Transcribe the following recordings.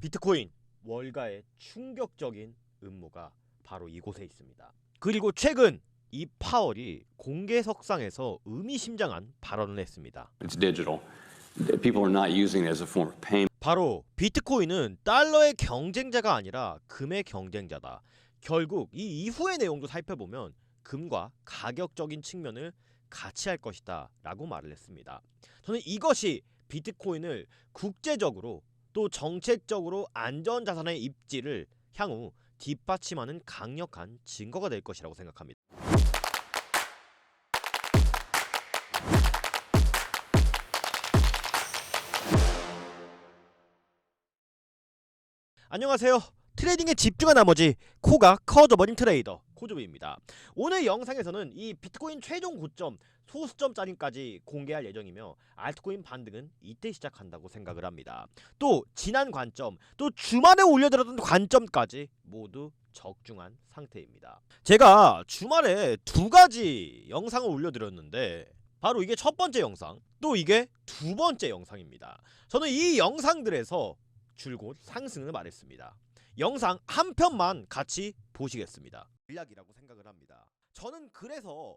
비트코인 월가의 충격적인 음모가 바로 이곳에 있습니다. 그리고 최근 이 파월이 공개석상에서 의미심장한 발언을 했습니다. It's digital. People are not using it as a form of payment. 바로 비트코인은 달러의 경쟁자가 아니라 금의 경쟁자다. 결국 이 이후의 내용도 살펴보면 금과 가격적인 측면을 같이 할 것이다 라고 말을 했습니다. 저는 이것이 비트코인을 국제적으로 또 정책적으로 안전자산의 입지를 향후 뒷받침하는 강력한 증거가 될 것이라고 생각합니다. 안녕하세요. 트레이딩에 집중한 나머지 코가 커져버린 트레이더 코즈브입니다. 오늘 영상에서는 이 비트코인 최종 고점 소수점짜리까지 공개할 예정이며 알트코인 반등은 이때 시작한다고 생각을 합니다. 또 지난 관점, 또 주말에 올려드렸던 관점까지 모두 적중한 상태입니다. 제가 주말에 두 가지 영상을 올려드렸는데 바로 이게 첫 번째 영상, 또 이게 두 번째 영상입니다. 저는 이 영상들에서 줄곧 상승을 말했습니다. 영상 한 편만 같이 보시겠습니다. 전략이라고 생각을 합니다. 저는 그래서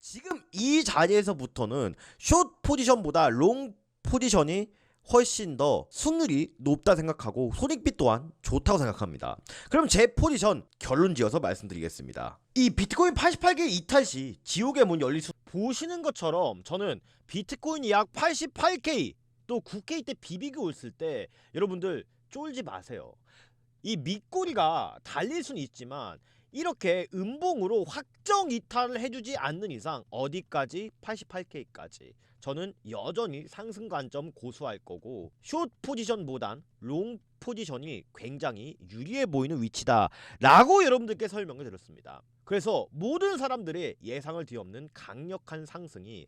지금 이 자리에서부터는 숏 포지션보다 롱 포지션이 훨씬 더 승률이 높다 생각하고 손익비 또한 좋다고 생각합니다. 그럼 제 포지션 결론 지어서 말씀드리겠습니다. 이 비트코인 88개 이탈 시 지옥의 문 열릴 수 보시는 것처럼 저는 비트코인이 약 88K 또 9K 때 비비고 있을 때 여러분들 쫄지 마세요. 이 밑꼬리가 달릴 수는 있지만 이렇게 음봉으로 확정 이탈을 해주지 않는 이상 어디까지 88K까지 저는 여전히 상승 관점 고수할 거고 숏 포지션보단 롱 포지션이 굉장히 유리해 보이는 위치다 라고 여러분들께 설명을 드렸습니다. 그래서 모든 사람들의 예상을 뒤엎는 강력한 상승이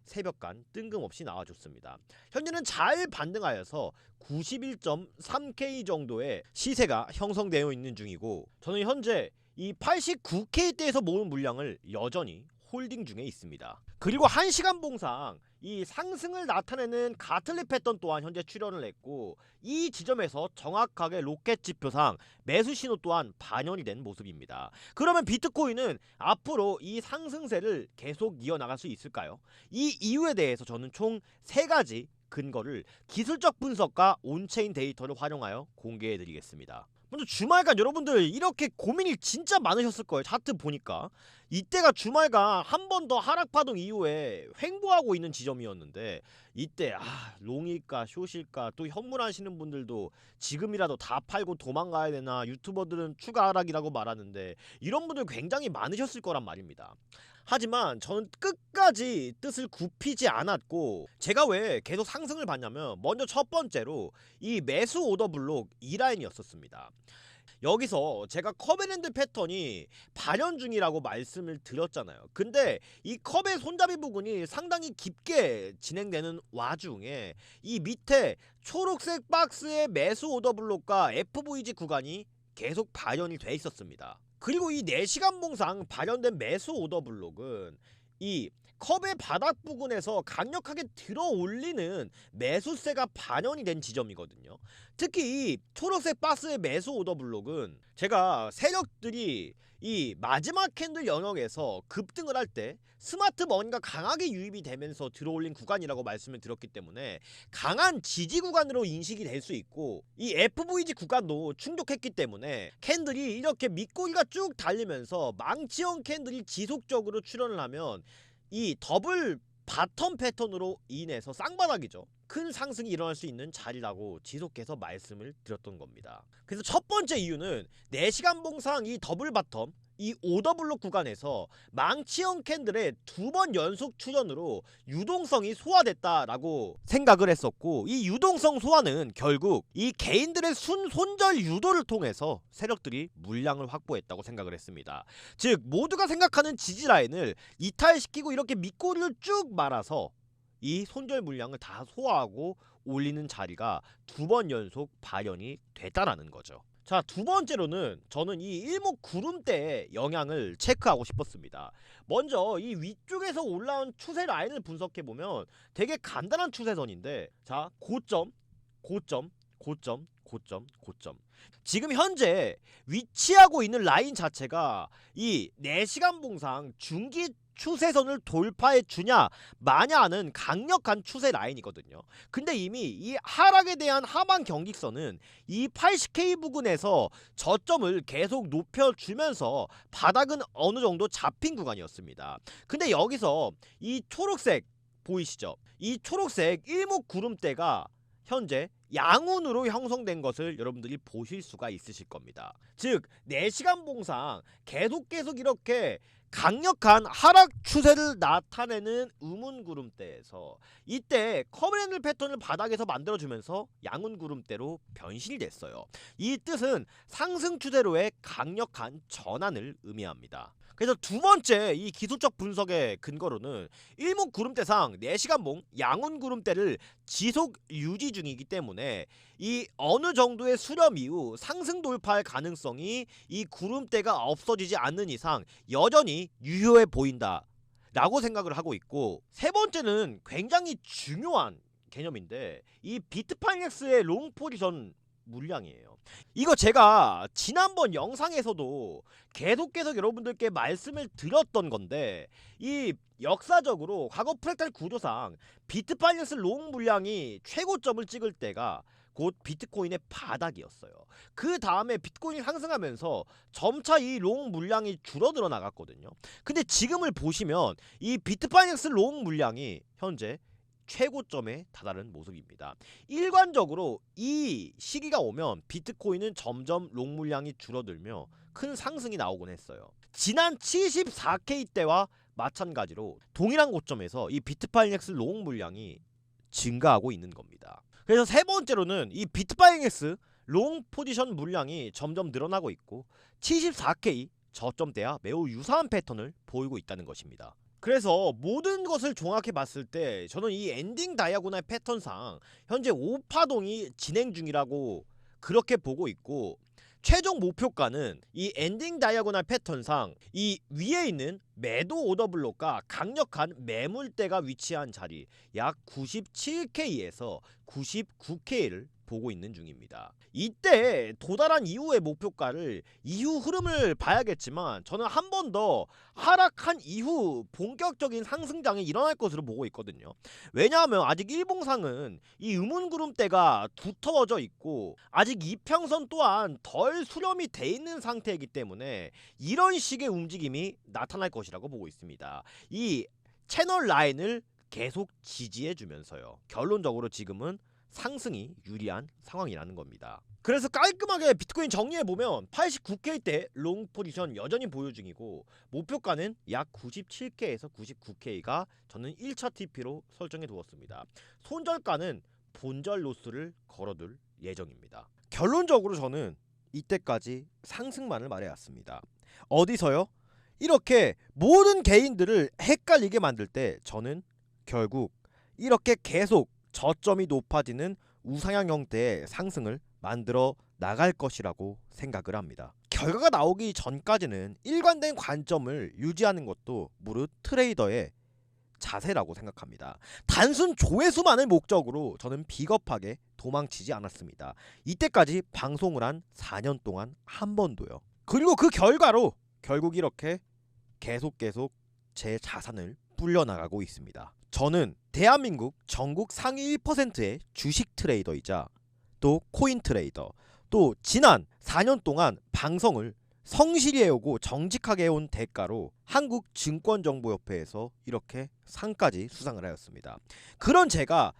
새벽간 뜬금없이 나와줬습니다. 현재는 잘 반등하여서 91.3K 정도의 시세가 형성되어 있는 중이고 저는 현재 이 89K대에서 모은 물량을 여전히 홀딩 중에 있습니다. 그리고 1시간 봉상 이 상승을 나타내는 가틀리 패턴 또한 현재 출현을 했고 이 지점에서 정확하게 로켓 지표상 매수 신호 또한 반영이 된 모습입니다. 그러면 비트코인은 앞으로 이 상승세를 계속 이어나갈 수 있을까요? 이 이유에 대해서 저는 총 3가지 근거를 기술적 분석과 온체인 데이터를 활용하여 공개해 드리겠습니다. 먼저 주말간 여러분들 이렇게 고민이 진짜 많으셨을 거예요. 차트 보니까 이때가 주말간 한 번 더 하락 파동 이후에 횡보하고 있는 지점이었는데 이때 롱일까 숏일까 또 현물하시는 분들도 지금이라도 다 팔고 도망가야 되나, 유튜버들은 추가 하락이라고 말하는데 이런 분들 굉장히 많으셨을 거란 말입니다. 하지만 저는 끝까지 뜻을 굽히지 않았고 제가 왜 계속 상승을 봤냐면 먼저 첫 번째로 이 매수 오더 블록 2라인이었었습니다. 여기서 제가 커베랜드 패턴이 발현 중이라고 말씀을 드렸잖아요. 근데 이 컵의 손잡이 부분이 상당히 깊게 진행되는 와중에 이 밑에 초록색 박스의 매수 오더 블록과 FVG 구간이 계속 발현이 돼 있었습니다. 그리고 이 4시간 봉상 발현된 매수 오더 블록은 이 컵의 바닥 부근에서 강력하게 들어 올리는 매수세가 반영이 된 지점이거든요. 특히 이 초록색 박스의 매수 오더 블록은 제가 세력들이 이 마지막 캔들 영역에서 급등을 할 때 스마트 머니가 강하게 유입이 되면서 들어올린 구간이라고 말씀을 드렸기 때문에 강한 지지 구간으로 인식이 될 수 있고 이 FVG 구간도 충족했기 때문에 캔들이 이렇게 밑꼬리가 쭉 달리면서 망치형 캔들이 지속적으로 출현을 하면 이 더블 바텀 패턴으로 인해서 쌍바닥이죠. 큰 상승이 일어날 수 있는 자리라고 지속해서 말씀을 드렸던 겁니다. 그래서 첫 번째 이유는 4시간 봉상 이 더블 바텀 이 오더블록 구간에서 망치형 캔들의 2번 연속 출현으로 유동성이 소화됐다라고 생각을 했었고 이 유동성 소화는 결국 이 개인들의 손절 유도를 통해서 세력들이 물량을 확보했다고 생각을 했습니다. 즉 모두가 생각하는 지지라인을 이탈시키고 이렇게 밑꼬리를 쭉 말아서 이 손절 물량을 다 소화하고 올리는 자리가 2번 연속 발현이 됐다라는 거죠. 자, 두 번째로는 저는 이 일목구름대의 영향을 체크하고 싶었습니다. 먼저 이 위쪽에서 올라온 추세 라인을 분석해보면 되게 간단한 추세선인데 자, 고점, 고점, 고점, 고점. 지금 현재 위치하고 있는 라인 자체가 이 4시간 봉상 중기 추세선을 돌파해 주냐 마냐는 강력한 추세 라인이거든요. 근데 이미 이 하락에 대한 하방 경직선은 이 80K 부근에서 저점을 계속 높여주면서 바닥은 어느 정도 잡힌 구간이었습니다. 근데 여기서 이 초록색 보이시죠? 이 초록색 일목구름대가 현재 양운으로 형성된 것을 여러분들이 보실 수가 있으실 겁니다. 즉 4시간 봉상 계속 이렇게 강력한 하락 추세를 나타내는 음운구름대에서 이때 커브랜들 패턴을 바닥에서 만들어주면서 양운구름대로 변신이 됐어요. 이 뜻은 상승 추세로의 강력한 전환을 의미합니다. 그래서 두 번째 이 기술적 분석의 근거로는 일목구름대상 4시간봉 양운구름대를 지속 유지 중이기 때문에 이 어느 정도의 수렴 이후 상승 돌파할 가능성이 이 구름대가 없어지지 않는 이상 여전히 유효해 보인다 라고 생각을 하고 있고, 세 번째는 굉장히 중요한 개념인데 이 비트파이넥스의 롱 포지션 물량이에요. 이거 제가 지난번 영상에서도 계속 여러분들께 말씀을 드렸던 건데, 이 역사적으로 과거 프랙탈 구조상 비트파이낸스 롱 물량이 최고점을 찍을 때가 곧 비트코인의 바닥이었어요. 그 다음에 비트코인이 상승하면서 점차 이 롱 물량이 줄어들어 나갔거든요. 근데 지금을 보시면 이 비트파이낸스 롱 물량이 현재 최고점에 다다른 모습입니다. 일관적으로 이 시기가 오면 비트코인은 점점 롱 물량이 줄어들며 큰 상승이 나오곤 했어요. 지난 74K 때와 마찬가지로 동일한 고점에서 이 비트파이넥스 롱 물량이 증가하고 있는 겁니다. 그래서 세 번째로는 이 비트파이넥스 롱 포지션 물량이 점점 늘어나고 있고 74K 저점대와 매우 유사한 패턴을 보이고 있다는 것입니다. 그래서 모든 것을 종합해 봤을 때 저는 이 엔딩 다이아고날 패턴상 현재 5파동이 진행 중이라고 그렇게 보고 있고, 최종 목표가는 이 엔딩 다이아고날 패턴상 이 위에 있는 매도 오더 블록과 강력한 매물대가 위치한 자리 약 97K에서 99K를 보고 있는 중입니다. 이때 도달한 이후의 목표가를 이후 흐름을 봐야겠지만 저는 한 번 더 하락한 이후 본격적인 상승장이 일어날 것으로 보고 있거든요. 왜냐하면 아직 일봉상은 이 음운구름대가 두터워져 있고 아직 이평선 또한 덜 수렴이 돼 있는 상태이기 때문에 이런 식의 움직임이 나타날 것이라고 보고 있습니다. 이 채널 라인을 계속 지지해 주면서요. 결론적으로 지금은 상승이 유리한 상황이라는 겁니다. 그래서 깔끔하게 비트코인 정리해보면 89K 때 롱 포지션 여전히 보유 중이고, 목표가는 약 97K에서 99K가 저는 1차 TP로 설정해 두었습니다. 손절가는 본절 로스를 걸어둘 예정입니다. 결론적으로 저는 이때까지 상승만을 말해왔습니다. 어디서요? 이렇게 모든 개인들을 헷갈리게 만들 때 저는 결국 이렇게 계속 저점이 높아지는 우상향 형태의 상승을 만들어 나갈 것이라고 생각을 합니다. 결과가 나오기 전까지는 일관된 관점을 유지하는 것도 무릇 트레이더의 자세라고 생각합니다. 단순 조회수만을 목적으로 저는 비겁하게 도망치지 않았습니다. 이때까지 방송을 한 4년 동안 한 번도요. 그리고 그 결과로 결국 이렇게 계속 제 자산을 불려나가고 있습니다. 저는 대한민국 전국 상위 1%의 주식 트레이더이자 또 코인 트레이더, 또 지난 4년 동안 방송을 성실히 해오고 정직하게 해온 대가로 한국증권정보협회에서 이렇게 상까지 수상을 하였습니다. 그런 제가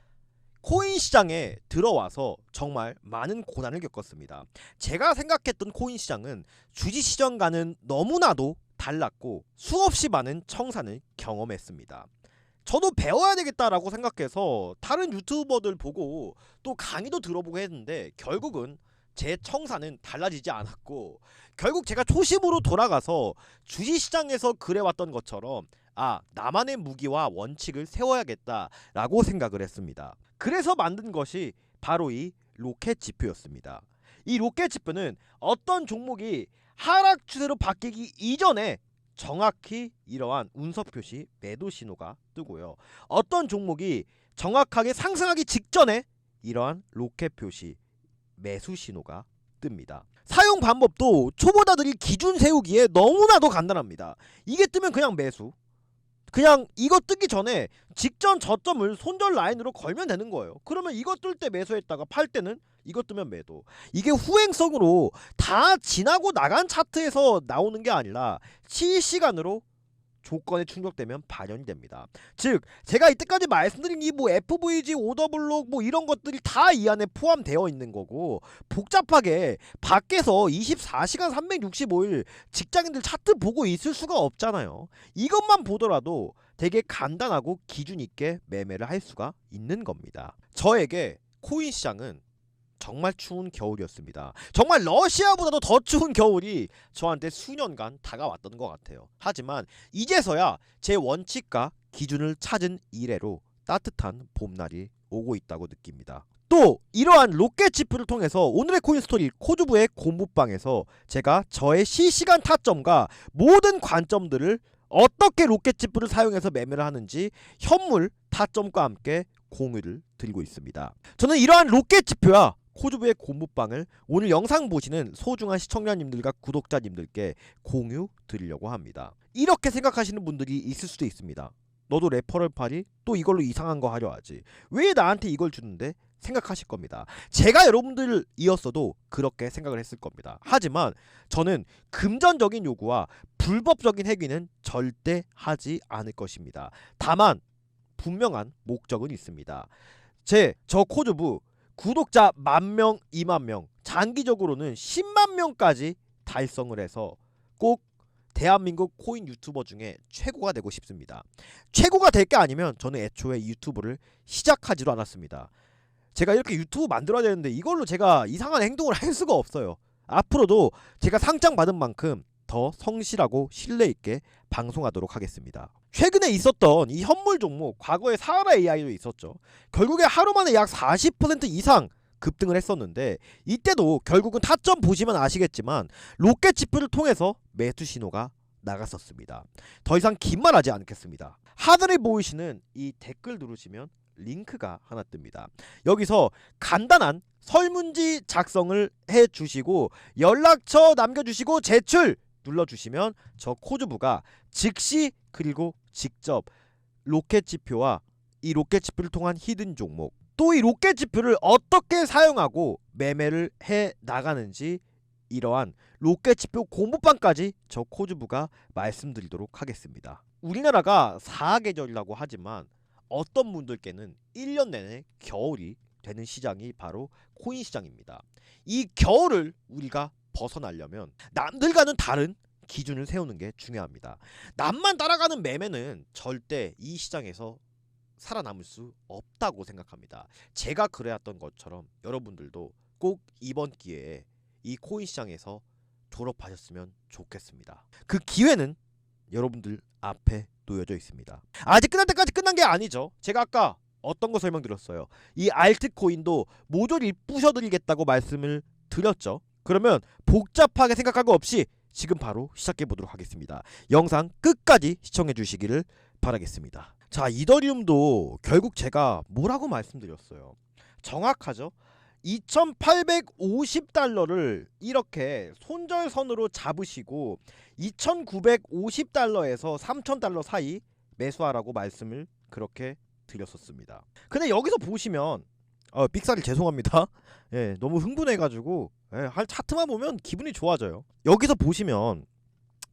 코인 시장에 들어와서 정말 많은 고난을 겪었습니다. 제가 생각했던 코인 시장은 주식 시장과는 너무나도 달랐고 수없이 많은 청산을 경험했습니다. 저도 배워야 되겠다라고 생각해서 다른 유튜버들 보고 또 강의도 들어보고 했는데 결국은 제 청사는 달라지지 않았고, 결국 제가 초심으로 돌아가서 주식시장에서 그래왔던 것처럼 나만의 무기와 원칙을 세워야겠다라고 생각을 했습니다. 그래서 만든 것이 바로 이 로켓 지표였습니다. 이 로켓 지표는 어떤 종목이 하락 추세로 바뀌기 이전에 정확히 이러한 운석 표시 매도 신호가 뜨고요. 어떤 종목이 정확하게 상승하기 직전에 이러한 로켓 표시 매수 신호가 뜹니다. 사용 방법도 초보자들이 기준 세우기에 너무나도 간단합니다. 이게 뜨면 그냥 매수. 그냥 이거 뜨기 전에 직전 저점을 손절 라인으로 걸면 되는 거예요. 그러면 이거 뜰 때 매수했다가 팔 때는 이거 뜨면 매도. 이게 후행성으로 다 지나고 나간 차트에서 나오는 게 아니라 실시간으로 조건에 충족되면 발현이 됩니다. 즉 제가 이때까지 말씀드린 이 뭐 FVG, 오더블록 뭐 이런 것들이 다 이 안에 포함되어 있는 거고, 복잡하게 밖에서 24시간 365일 직장인들 차트 보고 있을 수가 없잖아요. 이것만 보더라도 되게 간단하고 기준 있게 매매를 할 수가 있는 겁니다. 저에게 코인 시장은 정말 추운 겨울이었습니다. 정말 러시아보다도 더 추운 겨울이 저한테 수년간 다가왔던 것 같아요. 하지만 이제서야 제 원칙과 기준을 찾은 이래로 따뜻한 봄날이 오고 있다고 느낍니다. 또 이러한 로켓 지프를 통해서 오늘의 코인 스토리 코주부의 공부방에서 제가 저의 실시간 타점과 모든 관점들을 어떻게 로켓 지프를 사용해서 매매를 하는지 현물 타점과 함께 공유를 드리고 있습니다. 저는 이러한 로켓 지표와 코주부의 공부방을 오늘 영상 보시는 소중한 시청자님들과 구독자님들께 공유 드리려고 합니다. 이렇게 생각하시는 분들이 있을 수도 있습니다. 너도 레퍼럴 팔이 또 이걸로 이상한 거 하려 하지, 왜 나한테 이걸 주는데 생각하실 겁니다. 제가 여러분들이었어도 그렇게 생각을 했을 겁니다. 하지만 저는 금전적인 요구와 불법적인 행위는 절대 하지 않을 것입니다. 다만 분명한 목적은 있습니다. 저 코주부 구독자 10,000명, 20,000명, 장기적으로는 100,000명까지 달성을 해서 꼭 대한민국 코인 유튜버 중에 최고가 되고 싶습니다. 최고가 될 게 아니면 저는 애초에 유튜브를 시작하지도 않았습니다. 제가 이렇게 유튜브 만들어야 되는데 이걸로 제가 이상한 행동을 할 수가 없어요. 앞으로도 제가 상장 받은 만큼 더 성실하고 신뢰 있게 방송하도록 하겠습니다. 최근에 있었던 이 현물 종목, 과거에 사하라 AI도 있었죠. 결국에 하루 만에 약 40% 이상 급등을 했었는데, 이때도 결국은 타점 보시면 아시겠지만 로켓 지표를 통해서 매수 신호가 나갔었습니다. 더 이상 긴 말 하지 않겠습니다. 하늘에 보이시는 이 댓글 누르시면 링크가 하나 뜹니다. 여기서 간단한 설문지 작성을 해주시고 연락처 남겨주시고 제출 눌러주시면 저 코주부가 즉시 그리고 직접 로켓 지표와 이 로켓 지표를 통한 히든 종목, 또 이 로켓 지표를 어떻게 사용하고 매매를 해 나가는지 이러한 로켓 지표 공부방까지 저 코주부가 말씀드리도록 하겠습니다. 우리나라가 4계절이라고 하지만 어떤 분들께는 1년 내내 겨울이 되는 시장이 바로 코인 시장입니다. 이 겨울을 우리가 벗어나려면 남들과는 다른 기준을 세우는 게 중요합니다. 남만 따라가는 매매는 절대 이 시장에서 살아남을 수 없다고 생각합니다. 제가 그래왔던 것처럼 여러분들도 꼭 이번 기회에 이 코인 시장에서 졸업하셨으면 좋겠습니다. 그 기회는 여러분들 앞에 놓여져 있습니다. 아직 끝날 때까지 끝난 게 아니죠. 제가 아까 어떤 거 설명드렸어요. 이 알트코인도 모조리 부셔드리겠다고 말씀을 드렸죠. 그러면 복잡하게 생각할 거 없이 지금 바로 시작해 보도록 하겠습니다. 영상 끝까지 시청해 주시기를 바라겠습니다. 자, 이더리움도 결국 제가 뭐라고 말씀드렸어요. 정확하죠? 2,850달러를 이렇게 손절선으로 잡으시고 2,950달러에서 3,000달러 사이 매수하라고 말씀을 그렇게 드렸었습니다. 근데 여기서 보시면 삑사리 죄송합니다. 예, 너무 흥분해가지고 할 차트만 보면 기분이 좋아져요. 여기서 보시면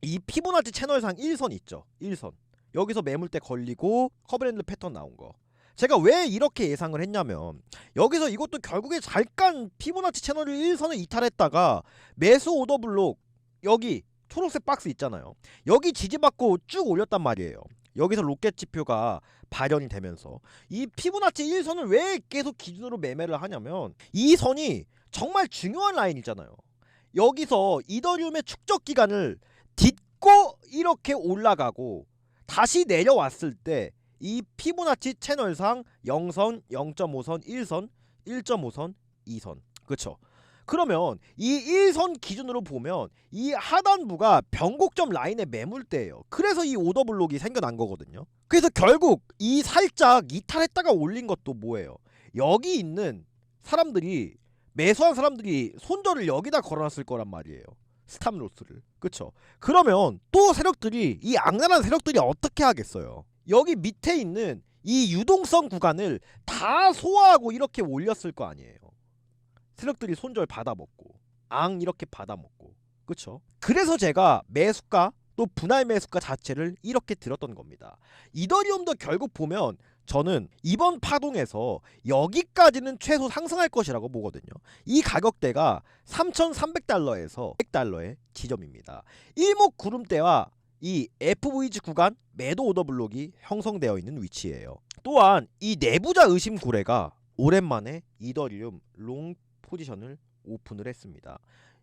이 피보나치 채널상 1선 있죠. 1선. 여기서 매물대 걸리고 커브랜드 패턴 나온 거. 제가 왜 이렇게 예상을 했냐면 여기서 이것도 결국에 잠깐 피보나치 채널을 1선을 이탈했다가 매수 오더블록 여기 초록색 박스 있잖아요. 여기 지지받고 쭉 올렸단 말이에요. 여기서 로켓 지표가 발현이 되면서 이 피보나치 1선을 왜 계속 기준으로 매매를 하냐면 이 선이 정말 중요한 라인이잖아요. 여기서 이더리움의 축적 기간을 딛고 이렇게 올라가고 다시 내려왔을 때 이 피보나치 채널상 0선, 0.5선, 1선, 1.5선, 2선. 그렇죠? 그러면 이 1선 기준으로 보면 이 하단부가 변곡점 라인의 매물대예요. 그래서 이 오더블록이 생겨난 거거든요. 그래서 결국 이 살짝 이탈했다가 올린 것도 뭐예요? 여기 있는 사람들이 매수한 사람들이 손절을 여기다 걸어놨을 거란 말이에요. 스탑로스를. 그쵸? 그러면 또 세력들이, 이 악랄한 세력들이 어떻게 하겠어요? 여기 밑에 있는 이 유동성 구간을 다 소화하고 이렇게 올렸을 거 아니에요. 세력들이 손절 받아먹고 이렇게 받아먹고. 그쵸? 그래서 제가 매수가 또 분할 매수가 자체를 이렇게 들었던 겁니다. 이더리움도 결국 보면 저는 이번 파동에서 여기까지는 최소 상승할 것이라고 보거든요. 이 가격대가 3,300달러에서 100달러의 지점입니다. 일목구름대와 이 FVG 구간 매도 오더 블록이 형성되어 있는 위치예요. 또한 이 내부자 의심 고래가 오랜만에 이더리움 롱 포지션을 오픈을 했습니다.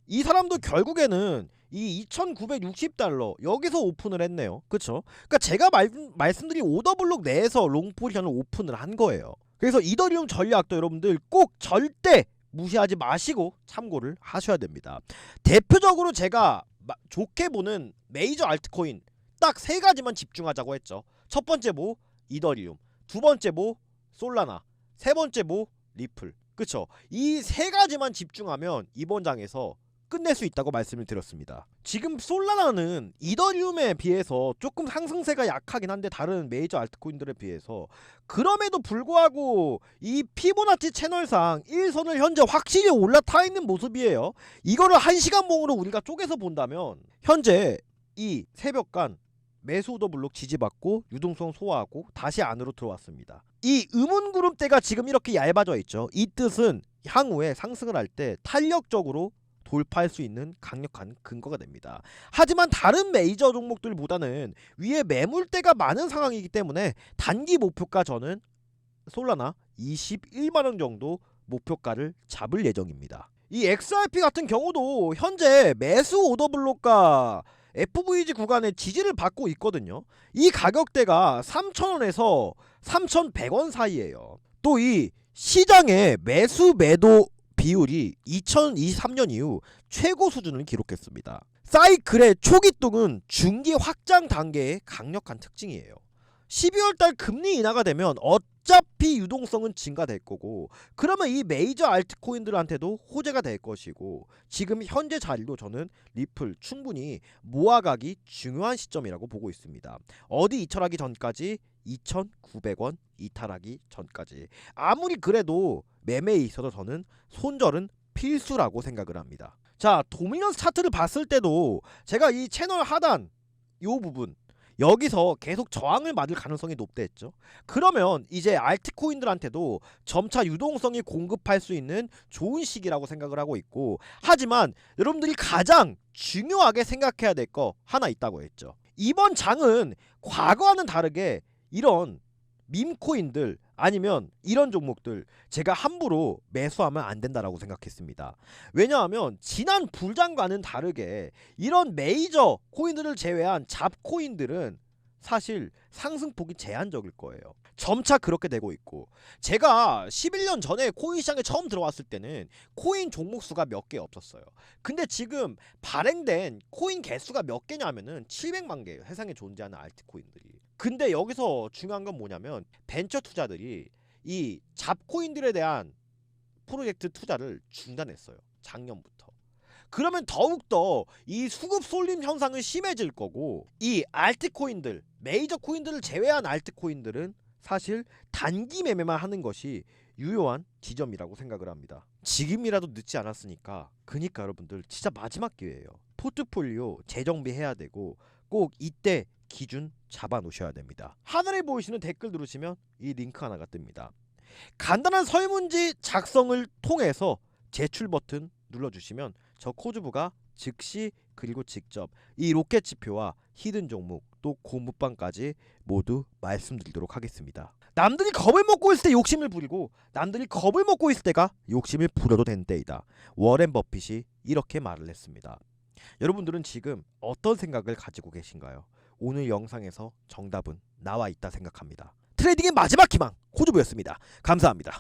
이 사람도 결국에는 이 2,960달러 여기서 오픈을 했네요. 그쵸? 그러니까 제가 말씀드린 오더블록 내에서 롱 포지션을 오픈을 한 거예요. 그래서 이더리움 전략도 여러분들 꼭 절대 무시하지 마시고 참고를 하셔야 됩니다. 대표적으로 제가 좋게 보는 메이저 알트코인 딱 세 가지만 집중하자고 했죠. 첫 번째 뭐? 이더리움. 두 번째 뭐? 솔라나. 세 번째 뭐? 리플. 그쵸? 이 세 가지만 집중하면 이번 장에서 끝낼 수 있다고 말씀을 드렸습니다. 지금 솔라나는 이더리움에 비해서 조금 상승세가 약하긴 한데 다른 메이저 알트코인들에 비해서 그럼에도 불구하고 이 피보나치 채널상 1선을 현재 확실히 올라타 있는 모습이에요. 이거를 1시간봉으로 우리가 쪼개서 본다면 현재 이 새벽간 매수 오더 블록 지지받고 유동성 소화하고 다시 안으로 들어왔습니다. 이 음운구름대가 지금 이렇게 얇아져 있죠. 이 뜻은 향후에 상승을 할 때 탄력적으로 돌파할 수 있는 강력한 근거가 됩니다. 하지만 다른 메이저 종목들보다는 위에 매물대가 많은 상황이기 때문에 단기 목표가 저는 솔라나 21만원 정도 목표가를 잡을 예정입니다. 이 XRP 같은 경우도 현재 매수 오더블록과 FVG 구간의 지지를 받고 있거든요. 이 가격대가 3,000원에서 3,100원 사이에요. 또 이 시장의 매수 매도 비율이 2023년 이후 최고 수준을 기록했습니다. 사이클의 초기등은 중기 확장 단계의 강력한 특징이에요. 12월달 금리 인하가 되면 어차피 유동성은 증가될 거고, 그러면 이 메이저 알트코인들한테도 호재가 될 것이고, 지금 현재 자리로 저는 리플 충분히 모아가기 중요한 시점이라고 보고 있습니다. 어디 이탈하기 전까지 2,900원 이탈하기 전까지. 아무리 그래도 매매에 있어서 저는 손절은 필수라고 생각을 합니다. 자, 도미넌스 차트를 봤을 때도 제가 이 채널 하단 요 부분 여기서 계속 저항을 맞을 가능성이 높다 했죠. 그러면 이제 알트코인들한테도 점차 유동성이 공급할 수 있는 좋은 시기라고 생각을 하고 있고, 하지만 여러분들이 가장 중요하게 생각해야 될 거 하나 있다고 했죠. 이번 장은 과거와는 다르게 이런 밈코인들 아니면 이런 종목들 제가 함부로 매수하면 안 된다라고 생각했습니다. 왜냐하면 지난 불장과는 다르게 이런 메이저 코인들을 제외한 잡코인들은 사실 상승폭이 제한적일 거예요. 점차 그렇게 되고 있고, 제가 11년 전에 코인 시장에 처음 들어왔을 때는 코인 종목 수가 몇 개 없었어요. 근데 지금 발행된 코인 개수가 몇 개냐면은 700만 개예요. 세상에 존재하는 알트코인들이. 근데 여기서 중요한 건 뭐냐면 벤처 투자들이 이 잡코인들에 대한 프로젝트 투자를 중단했어요. 작년부터. 그러면 더욱더 이 수급 쏠림 현상은 심해질 거고, 이 알트코인들, 메이저 코인들을 제외한 알트코인들은 사실 단기 매매만 하는 것이 유효한 지점이라고 생각을 합니다. 지금이라도 늦지 않았으니까, 그니까 여러분들 진짜 마지막 기회예요. 포트폴리오 재정비해야 되고 꼭 이때 기준 잡아 놓으셔야 됩니다. 하늘에 보이시는 댓글 누르시면 이 링크 하나가 뜹니다. 간단한 설문지 작성을 통해서 제출 버튼 눌러주시면 저 코주부가 즉시 그리고 직접 이 로켓 지표와 히든 종목 또 고무방까지 모두 말씀드리도록 하겠습니다. 남들이 겁을 먹고 있을 때 욕심을 부리고 남들이 겁을 먹고 있을 때가 욕심을 부려도 되는 때이다. 워렌 버핏이 이렇게 말을 했습니다. 여러분들은 지금 어떤 생각을 가지고 계신가요? 오늘 영상에서 정답은 나와 있다 생각합니다. 트레이딩의 마지막 희망 코주부였습니다. 감사합니다.